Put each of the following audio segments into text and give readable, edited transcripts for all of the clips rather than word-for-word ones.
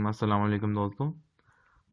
अस्सलाम वालेकुम दोस्तों।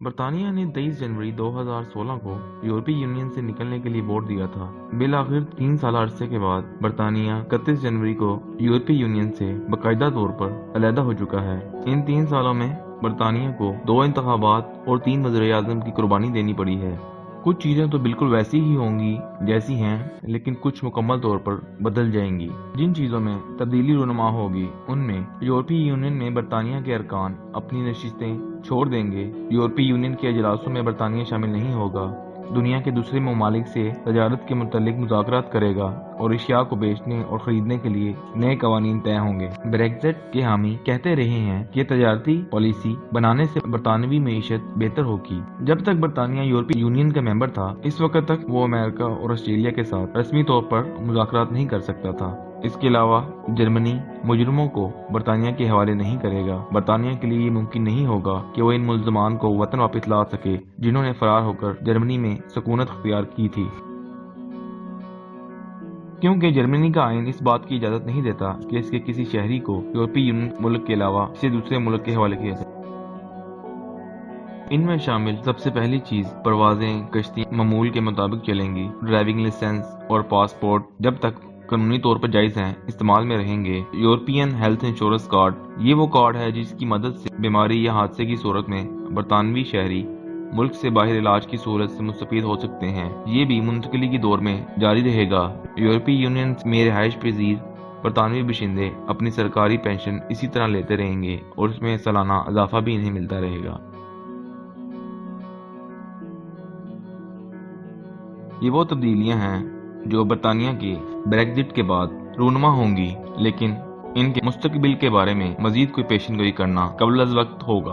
बरतानिया ने 23 जनवरी 2016 को यूरोपीय यूनियन से निकलने के लिए वोट दिया था। बिल आखिर 3 साल अरसे के बाद बरतानिया 31 जनवरी को यूरोपीय यूनियन से बाकायदा तौर पर अलहदा हो चुका है। इन 3 सालों में बरतानिया को 2 इंतखाबात और 3 वज़ीर-ए-आज़म की कुर्बानी देनी पड़ी है। कुछ चीज़ें तो बिल्कुल वैसी ही होंगी जैसी हैं, लेकिन कुछ मुकम्मल तौर पर बदल जाएंगी। जिन चीज़ों में तब्दीली रूनुमा होगी उनमें यूरोपीय यूनियन में बरतानिया के अरकान अपनी नशिस्तें छोड़ देंगे। यूरोपीय यूनियन के अजलासों में बरतानिया शामिल नहीं होगा। दुनिया के दूसरे ममालिक से तजारत के मुतल्लिक मुज़ाकरात करेगा और अशिया को बेचने और ख़रीदने के लिए नए कवानीन तय होंगे। ब्रेक्ज़िट के हामी कहते रहे हैं कि तजारती पॉलिसी बनाने से बरतानवी मईशत बेहतर होगी। जब तक बरतानिया यूरोपीय यूनियन का मेंबर था, इस वक्त तक वो अमेरिका और ऑस्ट्रेलिया के साथ रस्मी तौर पर मुज़ाकरात नहीं कर सकता था। इसके अलावा जर्मनी मुजरिमों को बरतानिया के हवाले नहीं करेगा। बरतानिया के लिए ये मुमकिन नहीं होगा कि वो इन मुल्ज़मान को वतन वापस ला सके जिन्होंने फरार होकर जर्मनी में सकूनत अख्तियार की थी, क्योंकि जर्मनी का आइन इस बात की इजाज़त नहीं देता कि इसके किसी शहरी को यूरोपीय यूनियन मुल्क के अलावा किसी दूसरे मुल्क के हवाले किया जाए। इनमें शामिल सबसे पहली चीज परवाजें कश्ती मामूल के मुताबिक चलेंगी। ड्राइविंग लाइसेंस और पासपोर्ट जब तक कानूनी तौर पर जायज हैं इस्तेमाल में रहेंगे। यूरोपियन हेल्थ इंश्योरेंस कार्ड, ये वो कार्ड है जिसकी मदद से बीमारी या हादसे की सूरत में बरतानवी शहरी मुल्क से बाहर इलाज की सूरत से मुस्तफीद हो सकते हैं। ये भी मुंतकिली की दौर में जारी रहेगा। यूरोपीय यूनियन में रिहाइश पजीर बरतानवी बशिंदे अपनी सरकारी पेंशन इसी तरह लेते रहेंगे और उसमें सालाना इजाफा भी इन्हें मिलता रहेगा। ये वो तब्दीलियां हैं जो बरतानिया के ब्रेक्जिट के बाद रूनुमा होंगी, लेकिन इनके मुस्तकबिल के बारे में मजीद कोई पेशेनगोई करना कबल अज़ वक्त होगा।